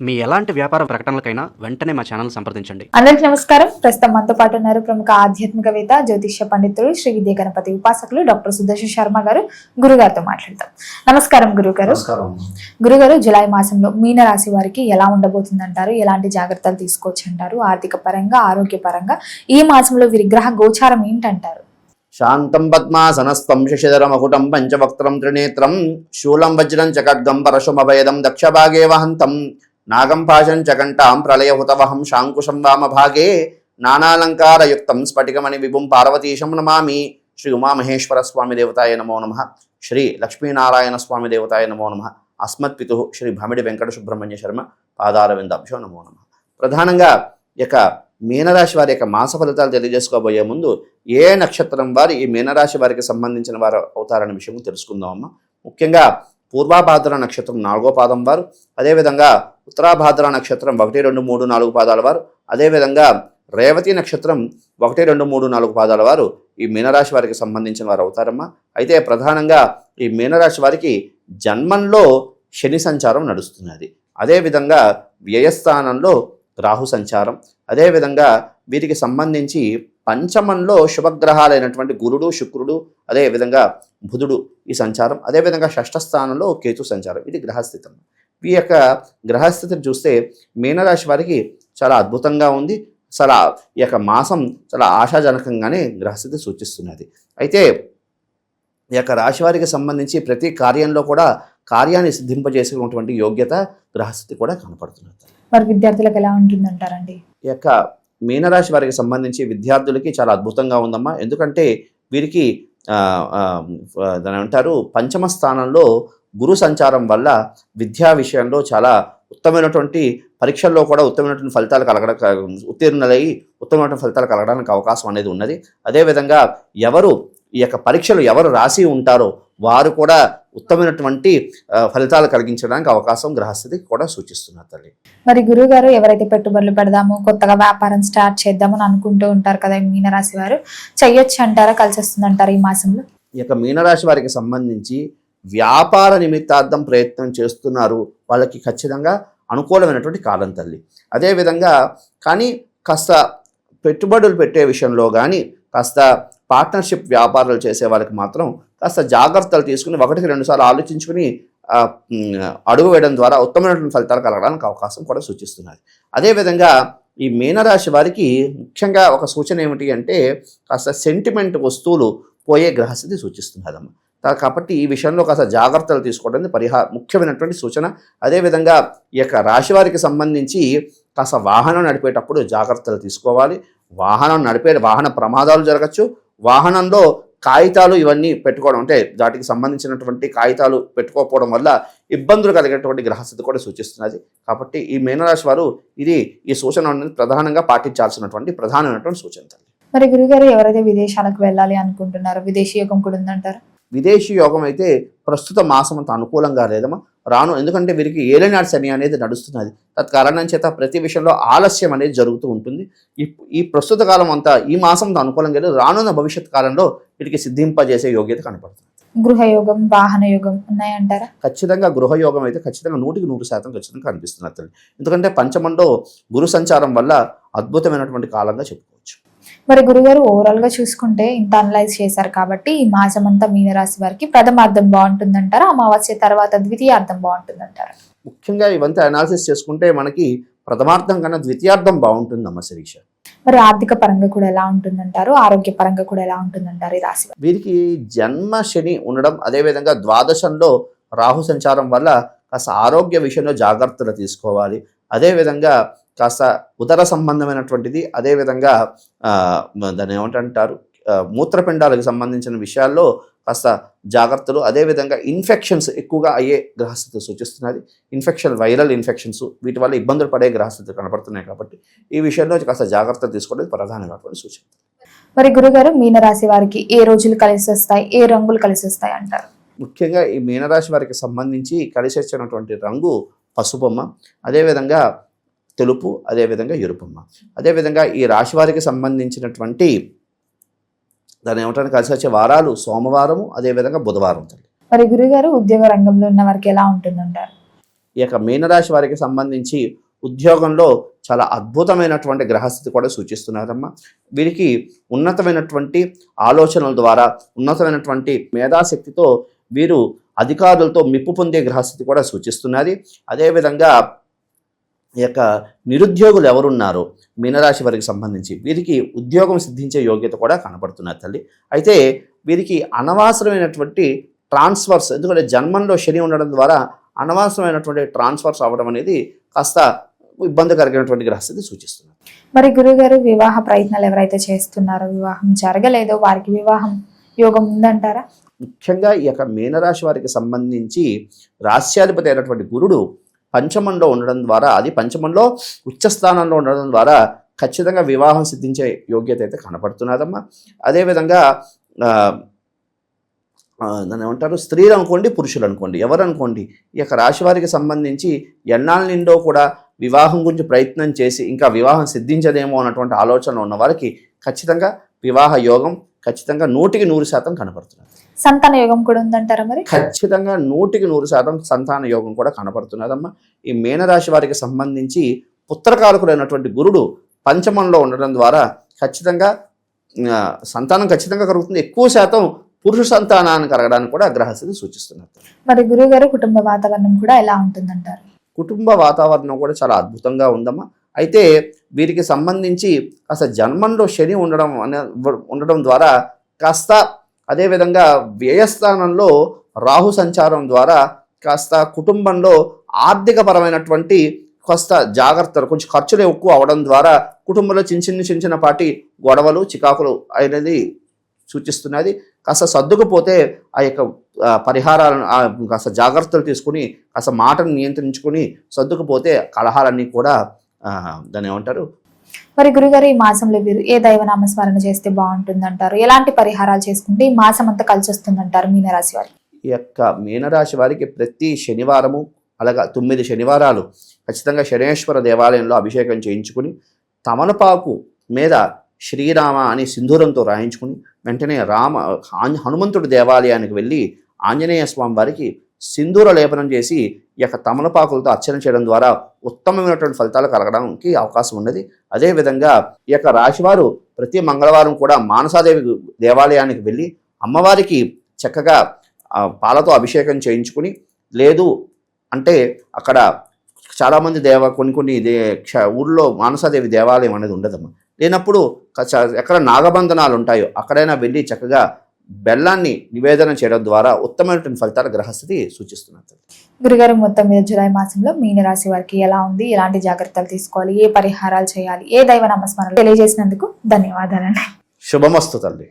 మీ ఎలాంటి వ్యాపార ప్రకటనలకైనా వెంటనే మా ఛానల్ సంప్రదించండి. అందరికీ నమస్కారం. ప్రస్తుతం మనతో పాటు ఉన్నారు ప్రముఖ ఆధ్యాత్మికవేత్త, జ్యోతిష్య పండితుడు, శ్రీ విద్యా గణపతి ఉపాసకులు డాక్టర్ సుదర్శన్ శర్మ గారు. గురుగారితో మాట్లాడతాం. నమస్కారం గురుగారు. గురుగారు, జులై మాసంలో మీన రాశి వారికి ఎలా ఉండబోతుందంటారు? ఎలాంటి జాగ్రత్తలు తీసుకోవచ్చు అంటారు? ఆర్థిక పరంగా, ఆరోగ్య పరంగా ఈ మాసంలో వీరి గ్రహ గోచారం ఏంటంటారు? శాంతం పద్మాసనస్థం శశిధరమకుటం పంచవక్త్రం త్రినేత్రం శూలం వజ్రం చ ఖడ్గం పరశుమభయదం దక్షభాగే వహంతం నాగం పాశం చ కంఠాం ప్రళయహుతవహం శాంకుశం వామభాగే నానాలంకారయుక్తం స్ఫటికమణి విభుం పార్వతీశం నమామి. శ్రీ ఉమామహేశ్వర స్వామి దేవతాయ నమో నమః. శ్రీ లక్ష్మీనారాయణ స్వామి దేవతాయ నమో నమః. అస్మత్పితు శ్రీ భమిడి వెంకట సుబ్రహ్మణ్య శర్మ పాదారవిందాభ్యో నమో నమః. ప్రధానంగా ఇక మీనరాశి వారి యొక్క మాస ఫలితాలు తెలియజేసుకోబోయే ముందు ఏ నక్షత్రం వారు ఈ మీనరాశి వారికి సంబంధించిన వారు అవుతారనే విషయం తెలుసుకుందామమ్మా. ముఖ్యంగా పూర్వాభాద్ర నక్షత్రం 4వ పాదం వారు, అదేవిధంగా ఉత్తరాభాద్ర నక్షత్రం 1, 2, 3, 4 పాదాల వారు, అదేవిధంగా రేవతి నక్షత్రం 1, 2, 3, 4 పాదాల వారు ఈ మీనరాశి వారికి సంబంధించిన వారు అవుతారమ్మా. అయితే ప్రధానంగా ఈ మీనరాశి వారికి జన్మంలో శని సంచారం నడుస్తున్నది. అదేవిధంగా వ్యయస్థానంలో రాహు సంచారం, అదేవిధంగా వీరికి సంబంధించి పంచమంలో శుభగ్రహాలైనటువంటి గురుడు, శుక్రుడు, అదేవిధంగా బుధుడు ఈ సంచారం, అదేవిధంగా షష్ఠ స్థానంలో కేతు సంచారం. ఇది గ్రహస్థితి. ఈ యొక్క గ్రహస్థితిని చూస్తే మీనరాశి వారికి చాలా అద్భుతంగా ఉంది. చాలా ఈ యొక్క మాసం చాలా ఆశాజనకంగానే గ్రహస్థితి సూచిస్తున్నది. అయితే ఈ యొక్క రాశి వారికి సంబంధించి ప్రతి కార్యంలో కూడా కార్యాన్ని సిద్ధింపజేసేటువంటి యోగ్యత గ్రహస్థితి కూడా కనపడుతున్నది. మరి విద్యార్థులకు ఎలా ఉంటుందంటారండి? ఈ యొక్క మీనరాశి వారికి సంబంధించి విద్యార్థులకి చాలా అద్భుతంగా ఉందమ్మా. ఎందుకంటే వీరికి దాని అంటారు పంచమ స్థానంలో గురు సంచారం వల్ల విద్యా విషయంలో చాలా ఉత్తమమైనటువంటి పరీక్షల్లో కూడా ఉత్తమమైనటువంటి ఫలితాలు ఉత్తీర్ణులై ఉత్తమమైనటువంటి ఫలితాలు కలగడానికి అవకాశం అనేది ఉన్నది. అదేవిధంగా ఈ యొక్క పరీక్షలు ఎవరు రాసి ఉంటారో వారు కూడా ఉత్తమమైనటువంటి ఫలితాలు కలిగించడానికి అవకాశం గ్రహస్థితి కూడా సూచిస్తున్నారు తల్లి. మరి గురువు గారు, ఎవరైతే పెట్టుబడులు పెడదాము, కొత్తగా వ్యాపారం స్టార్ట్ చేద్దామని అనుకుంటూ ఉంటారు కదా మీనరాశి వారు, చెయ్యొచ్చు అంటారా? కలిసి వస్తుంది అంటారా ఈ మాసంలో? ఈ యొక్క మీనరాశి వారికి సంబంధించి వ్యాపార నిమిత్తార్థం ప్రయత్నం చేస్తున్నారు, వాళ్ళకి ఖచ్చితంగా అనుకూలమైనటువంటి కాలం తల్లి. అదేవిధంగా కానీ కాస్త పెట్టుబడులు పెట్టే విషయంలో కానీ, కాస్త పార్ట్నర్షిప్ వ్యాపారాలు చేసే వాళ్ళకి మాత్రం కాస్త జాగ్రత్తలు తీసుకుని 1-2 సార్లు ఆలోచించుకుని అడుగు వేయడం ద్వారా ఉత్తమమైనటువంటి ఫలితాలు కలగడానికి అవకాశం కూడా సూచిస్తున్నది. అదేవిధంగా ఈ మీనరాశి వారికి ముఖ్యంగా ఒక సూచన ఏమిటి అంటే కాస్త సెంటిమెంట్ వస్తువులు పోయే గ్రహస్థితి సూచిస్తున్నదమ్మా. కాబట్టి ఈ విషయంలో కాస్త జాగ్రత్తలు తీసుకోవడానికి ముఖ్యమైనటువంటి సూచన. అదేవిధంగా ఈ యొక్క రాశి వారికి సంబంధించి కాస్త వాహనం నడిపేటప్పుడు జాగ్రత్తలు తీసుకోవాలి. వాహన ప్రమాదాలు జరగచ్చు. వాహనంలో కాగితాలు ఇవన్నీ పెట్టుకోవడం, అంటే వాటికి సంబంధించినటువంటి కాగితాలు పెట్టుకోకపోవడం వల్ల ఇబ్బందులు కలిగేటువంటి గ్రహస్థితి కూడా సూచిస్తున్నది. కాబట్టి ఈ మీనరాశి వారు ఈ సూచన ప్రధానంగా పాటించాల్సినటువంటి ప్రధానమైనటువంటి సూచన. మరి గురుగారు, ఎవరైతే విదేశాలకు వెళ్ళాలి అనుకుంటున్నారో విదేశీ యోగం కూడా ఉందంటారు? విదేశీ యోగం అయితే ప్రస్తుత మాసం అంత అనుకూలంగా లేదమ్మా. ఎందుకంటే వీరికి ఏలినాటి శని అనేది నడుస్తున్నది. తత్కారణం చేత ప్రతి విషయంలో ఆలస్యం అనేది జరుగుతూ ఉంటుంది. ఈ ప్రస్తుత కాలం అంతా ఈ మాసం అంత అనుకూలంగా లేదు. రానున్న భవిష్యత్ కాలంలో వీటికి సిద్ధింపజేసే యోగ్యత కనపడుతుంది. గృహయోగం, వాహన యోగం ఉన్నాయంటారా? ఖచ్చితంగా గృహయోగం అయితే ఖచ్చితంగా 100% ఖచ్చితంగా కనిపిస్తున్నది. ఎందుకంటే పంచమంలో గురు సంచారం వల్ల అద్భుతమైనటువంటి కాలంగా చెప్పుకోవచ్చు. మరి గురుగారు, ఓవరాల్ గా చూసుకుంటే ఇంత అనలైజ్ చేశారు కాబట్టి ఈ మాసం అంతా మీనరాశి వారికి ప్రథమార్థం బాగుంటుందంటారా, అమావాస్య తర్వాత ద్వితీయార్థం బాగుంటుందంటారా? ముఖ్యంగా ఇవంతా అనాలిసిస్ చేసుకుంటే మనకి ప్రథమార్థం కన్నా ద్వితీయార్థం బాగుంటుందమ్మా శిరీష. మరి ఆర్థిక పరంగా కూడా ఎలా ఉంటుందంటారు? ఆరోగ్య పరంగా కూడా ఎలా ఉంటుందంటారు ఈ రాశి? వీరికి జన్మ శని ఉండడం, అదేవిధంగా ద్వాదశంలో రాహు సంచారం వల్ల కాస్త ఆరోగ్య విషయంలో జాగ్రత్తలు తీసుకోవాలి. అదేవిధంగా కాస్త ఉదర సంబంధమైనటువంటిది, అదేవిధంగా దాన్ని ఏమంటారు మూత్రపిండాలకు సంబంధించిన విషయాల్లో కాస్త జాగ్రత్తలు, అదేవిధంగా ఇన్ఫెక్షన్స్ ఎక్కువగా అయ్యే గ్రహస్థితి సూచిస్తున్నది. వైరల్ ఇన్ఫెక్షన్స్ వీటి వల్ల ఇబ్బందులు పడే గ్రహస్థితి కనపడుతున్నాయి. కాబట్టి ఈ విషయంలో కాస్త జాగ్రత్తలు తీసుకోవడం ప్రధానమైనటువంటి సూచన. మరి గురుగారు, మీనరాశి వారికి ఏ రోజులు కలిసి వస్తాయి, ఏ రంగులు కలిసి వస్తాయి అంటారు? ముఖ్యంగా ఈ మీనరాశి వారికి సంబంధించి కలిసి వచ్చినటువంటి రంగు పసుపమ్మ, అదేవిధంగా తెలుపు, అదేవిధంగా ఎరుపమ్మ. అదేవిధంగా ఈ రాశి వారికి సంబంధించినటువంటి దాని ఏమంటారు కలిసి వచ్చే వారాలు సోమవారము, అదేవిధంగా బుధవారం. మరి గురుగారు, ఉద్యోగ రంగంలో ఉన్న వారికి ఎలా ఉంటుందంటారు? ఈ యొక్క మీనరాశి వారికి సంబంధించి ఉద్యోగంలో చాలా అద్భుతమైనటువంటి గ్రహస్థితి కూడా సూచిస్తున్నారమ్మా. వీరికి ఉన్నతమైనటువంటి ఆలోచనల ద్వారా, ఉన్నతమైనటువంటి మేధాశక్తితో వీరు అధికారులతో మెప్పు పొందే గ్రహస్థితి కూడా సూచిస్తున్నది. అదేవిధంగా ఈ యొక్క నిరుద్యోగులు ఎవరున్నారో మీనరాశి వారికి సంబంధించి వీరికి ఉద్యోగం సిద్ధించే యోగ్యత కూడా కనపడుతున్నారు తల్లి. అయితే వీరికి అనవసరమైనటువంటి ట్రాన్స్ఫర్స్, ఎందుకంటే జన్మంలో శని ఉండడం ద్వారా అనవసరమైనటువంటి ట్రాన్స్ఫర్స్ అవ్వడం అనేది కాస్త ఇబ్బందికరమైనటువంటి గ్రహస్థితి సూచిస్తున్నారు. మరి గురుగారు, వివాహ ప్రయత్నాలు ఎవరైతే చేస్తున్నారో, వివాహం జరగలేదో వారికి వివాహం యోగం ఉందంటారా? ముఖ్యంగా ఈ యొక్క మీనరాశి వారికి సంబంధించి రాశ్యాధిపతి అయినటువంటి గురుడు పంచమంలో ఉండడం ద్వారా, అది పంచమంలో ఉచ్చస్థానంలో ఉండడం ద్వారా ఖచ్చితంగా వివాహం సిద్ధించే యోగ్యత అయితే కనపడుతున్నదమ్మా. అదేవిధంగా దాన్ని ఏమంటారు, స్త్రీలు అనుకోండి, పురుషులు అనుకోండి, ఎవరు అనుకోండి, ఈ యొక్క రాశి వారికి సంబంధించి ఎన్నాళ్ళ నిండో కూడా వివాహం గురించి ప్రయత్నం చేసి ఇంకా వివాహం సిద్ధించదేమో అన్నటువంటి ఆలోచన ఉన్న వారికి ఖచ్చితంగా వివాహ యోగం ఖచ్చితంగా 100% కనపడుతున్నది. సంతాన యోగం కూడా ఉందంటారా? మరి ఖచ్చితంగా 100% సంతాన యోగం కూడా కనపడుతున్నదమ్మా. ఈ మీనరాశి వారికి సంబంధించి పుత్రకారకుడైనటువంటి గురుడు పంచమంలో ఉండడం ద్వారా ఖచ్చితంగా సంతానం ఖచ్చితంగా కలుగుతుంది. ఎక్కువ శాతం పురుష సంతానాన్ని కలగడానికి కూడా గ్రహస్థితి సూచిస్తున్నారు. మరి గురుగారు, కుటుంబ వాతావరణం కూడా ఎలా ఉంటుందంటారు? కుటుంబ వాతావరణం కూడా చాలా అద్భుతంగా ఉందమ్మా. అయితే వీరికి సంబంధించి కాస్త జన్మంలో శని ఉండడం ద్వారా కాస్త, అదేవిధంగా వ్యయస్థానంలో రాహు సంచారం ద్వారా కాస్త కుటుంబంలో ఆర్థిక పరమైనటువంటి కాస్త జాగ్రత్తలు, కొంచెం ఖర్చులు ఎక్కువ అవడం ద్వారా కుటుంబంలో చిన్నపాటి గొడవలు, చికాకులు అనేది సూచిస్తున్నది. కాస్త సర్దుకుపోతే ఆ యొక్క పరిహారాలను కాస్త జాగ్రత్తలు తీసుకుని కాస్త మాటను నియంత్రించుకుని సర్దుకుపోతే కలహాలన్నీ కూడా దాన్ని ఏమంటారు. మరి గురుగారు, ఈ మాసంలో వీరు ఏ దైవనామస్మరణ చేస్తే బాగుంటుందంటారు? ఎలాంటి పరిహారాలు చేసుకుంటే ఈ మాసం అంతా కలిసి వస్తుందంటారు మీనరాశి వారికి? ఈ యొక్క మీనరాశి వారికి ప్రతి శనివారము, అలాగా 9 శనివారాలు ఖచ్చితంగా శనేశ్వర దేవాలయంలో అభిషేకం చేయించుకుని తమలపాకు మీద శ్రీరామ అని సింధూరంతో రాయించుకుని వెంటనే హనుమంతుడి దేవాలయానికి వెళ్ళి ఆంజనేయ స్వామి వారికి సింధూర లేపనం చేసి ఈ యొక్క తమలపాకులతో అర్చన చేయడం ద్వారా ఉత్తమమైనటువంటి ఫలితాలు కలగడానికి అవకాశం ఉన్నది. అదేవిధంగా ఈ యొక్క రాశివారు ప్రతి మంగళవారం కూడా మానసాదేవి దేవాలయానికి వెళ్ళి అమ్మవారికి చక్కగా పాలతో అభిషేకం చేయించుకుని, లేదు అంటే అక్కడ చాలామంది కొన్ని ఊళ్ళో మానసాదేవి దేవాలయం అనేది ఉండదమ్మా. లేనప్పుడు ఎక్కడ నాగబంధనాలు ఉంటాయో అక్కడైనా వెళ్ళి చక్కగా బెల్లాన్ని నివేదన చేయడం ద్వారా ఉత్తమమైనటువంటి ఫలితాల గ్రహస్థితి సూచిస్తున్నారు. గురుగారు, మొత్తం మీద జూలై మాసంలో మీనరాశి వారికి ఎలా ఉంది, ఎలాంటి జాగ్రత్తలు తీసుకోవాలి, ఏ పరిహారాలు చేయాలి, ఏ దైవ నామస్మరణ తెలియజేసినందుకు ధన్యవాదాలండి. శుభమస్తు తల్లి.